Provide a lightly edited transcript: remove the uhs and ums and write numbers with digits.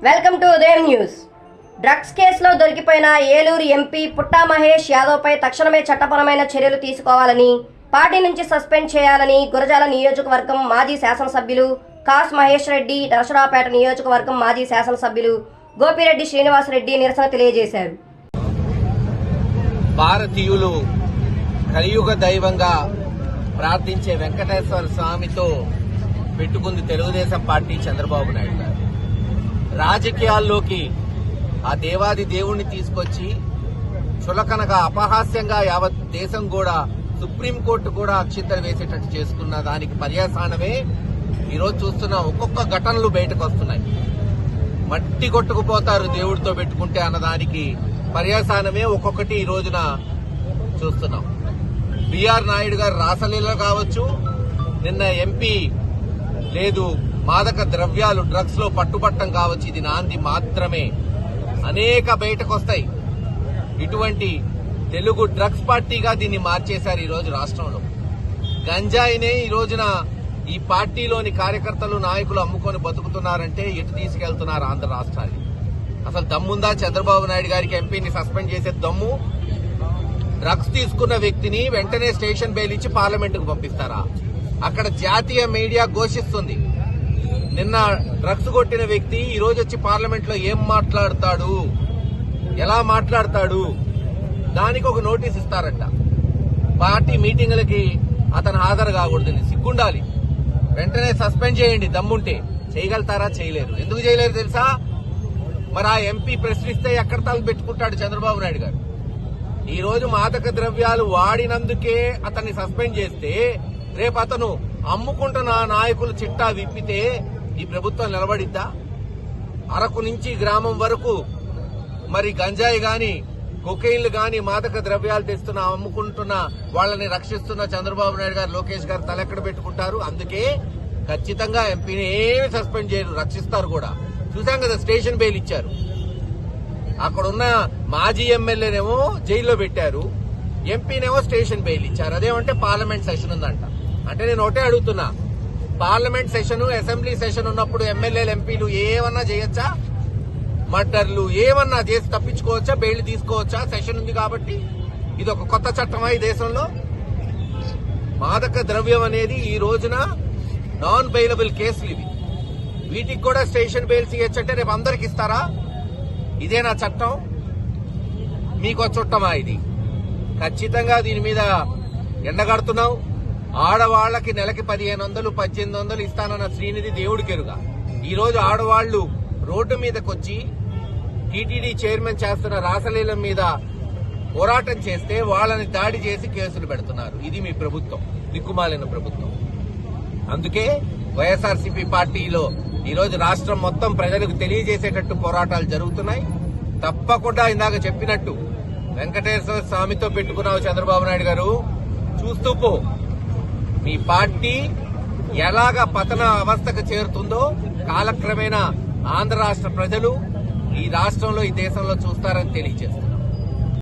Welcome to ఉదయం news. Drugs కేసులో దొరికిపోయిన Eluru MP పుట్టా మహేష్ యాదవ్పై తక్షణమే చట్టపరమైన చర్యలు తీసుకోవాలని, పార్టీ నుంచి సస్పెండ్ చేయాలని గురజాల నియోజకవర్గం మాజీ శాసనసభ్యులు కాస్ మహేష్ రెడ్డి, నరసరావుపేట నియోజకవర్గం మాజీ శాసనసభ్యులు గోపిరెడ్డి శ్రీనివాసరెడ్డి నిరసన తెలియజేశారు. భారతీయులు కలియుగ దైవంగా ప్రార్థించే వెంకటేశ్వర స్వామితో పెట్టుకుంది తెలుగుదేశం పార్టీ చంద్రబాబు నాయుడు గారు. రాజకీయాల్లోకి ఆ దేవాది దేవుణ్ణి తీసుకొచ్చి చులకనగా అపహాస్యంగా యావత్ దేశం కూడా, సుప్రీంకోర్టు కూడా అక్షింతలు వేసేటట్టు చేసుకున్న దానికి పర్యవసానమే ఈరోజు చూస్తున్నాం. ఒక్కొక్క ఘటనలు బయటకు వస్తున్నాయి. మట్టి కొట్టుకుపోతారు దేవుడితో పెట్టుకుంటే అన్నదానికి పర్యవసానమే ఒక్కొక్కటి ఈ రోజున చూస్తున్నాం. బిఆర్ నాయుడు గారు రాసలీల కావచ్చు, నిన్న ఎంపీ లేదు మాదక ద్రవ్యాలు డ్రగ్స్ లో పట్టుబట్టం కావచ్చు, ఇది నాంది మాత్రమే. అనేక బయటకు వస్తాయి. ఇటువంటి తెలుగు డ్రగ్స్ పార్టీగా దీన్ని మార్చేశారు ఈ రోజు రాష్ట్రంలో. గంజాయినే ఈ రోజున ఈ పార్టీలోని కార్యకర్తలు, నాయకులు అమ్ముకొని బతుకుతున్నారంటే ఎటు తీసుకెళ్తున్నారు ఆంధ్ర రాష్ట్రాన్ని? అసలు దమ్ముందా చంద్రబాబు నాయుడు గారికి ఎంపీని సస్పెండ్ చేసే దమ్ము? డ్రగ్స్ తీసుకున్న వ్యక్తిని వెంటనే స్టేషన్ బెయిల్ ఇచ్చి పార్లమెంటుకు పంపిస్తారా? అక్కడ జాతీయ మీడియా ఘోషిస్తుంది. నిన్న డ్రగ్స్ కొట్టిన వ్యక్తి ఈ రోజు వచ్చి పార్లమెంట్ లో ఏం మాట్లాడతాడు, ఎలా మాట్లాడతాడు, దానికి ఒక నోటీస్ ఇస్తారంట. పార్టీ మీటింగులకి అతను హాజరు కాకూడదని సిగ్గుండాలి. వెంటనే సస్పెండ్ చేయండి దమ్ముంటే. చేయగలుగుతారా? చేయలేరు. ఎందుకు చేయలేరు తెలుసా? మరి ఆ ఎంపీ ప్రశ్నిస్తే ఎక్కడ తల పెట్టుకుంటాడు చంద్రబాబు నాయుడు గారు? ఈ రోజు మాదక ద్రవ్యాలు వాడినందుకే అతన్ని సస్పెండ్ చేస్తే, రేపు అతను అమ్ముకుంటున్న నాయకులు చిట్టా విప్పితే ఈ ప్రభుత్వం నిలబడిద్దా? అరకు నుంచి గ్రామం వరకు మరి గంజాయి గాని, కొకైన్లు గాని, మాదక ద్రవ్యాలు తెస్తున్న, అమ్ముకుంటున్న వాళ్ళని రక్షిస్తున్న చంద్రబాబు నాయుడు గారు, లోకేష్ గారు తలెక్కడ పెట్టుకుంటారు? అందుకే ఖచ్చితంగా ఎంపీని ఏమి సస్పెండ్ చేయరు, రక్షిస్తారు కూడా. చూసాం కదా, స్టేషన్ బెయిల్ ఇచ్చారు. అక్కడున్న మాజీ ఎమ్మెల్యేనేమో జైల్లో పెట్టారు, ఎంపీనేమో స్టేషన్ బెయిల్ ఇచ్చారు. అదేమంటే పార్లమెంట్ సెషన్ ఉందంట. అంటే నేను ఒకటే అడుగుతున్నా, పార్లమెంట్ సెషన్, అసెంబ్లీ సెషన్ ఉన్నప్పుడు ఎమ్మెల్యేలు, ఎంపీలు ఏమన్నా చేయొచ్చా? మర్డర్లు ఏమన్నా చేసి తప్పించుకోవచ్చా? బెయిల్ తీసుకోవచ్చా? సెషన్ ఉంది కాబట్టి. ఇది ఒక కొత్త చట్టమా ఈ దేశంలో? మాదక ద్రవ్యం అనేది ఈ రోజున నాన్ బెయిలబుల్ కేసులు ఇవి. వీటికి కూడా స్టేషన్ బెయిల్స్ ఇవ్వచ్చంటే రేపు అందరికి ఇస్తారా? ఇదేనా చట్టం? మీకో చుట్టమా ఇది? ఖచ్చితంగా దీని మీద ఎండగడుతున్నాం. ఆడవాళ్లకి నెలకి 1500, 1800 ఇస్తానన్న శ్రీనిధి దేవుడికెరుగా ఈ రోజు ఆడవాళ్లు రోడ్డు మీదకొచ్చి టీటీడీ చైర్మన్ చేస్తున్న రాసలీల మీద పోరాటం చేస్తే వాళ్ళని దాడి చేసి కేసులు పెడుతున్నారు. ఇది మీ ప్రభుత్వం, దిక్కుమాలిన ప్రభుత్వం. అందుకే వైఎస్ఆర్సీపీ పార్టీలో ఈ రోజు రాష్ట్రం మొత్తం ప్రజలకు తెలియజేసేటట్టు పోరాటాలు జరుగుతున్నాయి. తప్పకుండా ఇందాక చెప్పినట్టు వెంకటేశ్వర స్వామితో పెట్టుకున్నావు చంద్రబాబు నాయుడు గారు, చూస్తూ పో. మీ పార్టీ ఎలాగ పతన అవస్థకు చేరుతుందో కాలక్రమేణా ఆంధ్ర రాష్ట్ర ప్రజలు ఈ రాష్ట్రంలో, ఈ దేశంలో చూస్తారని తెలియజేస్తారు.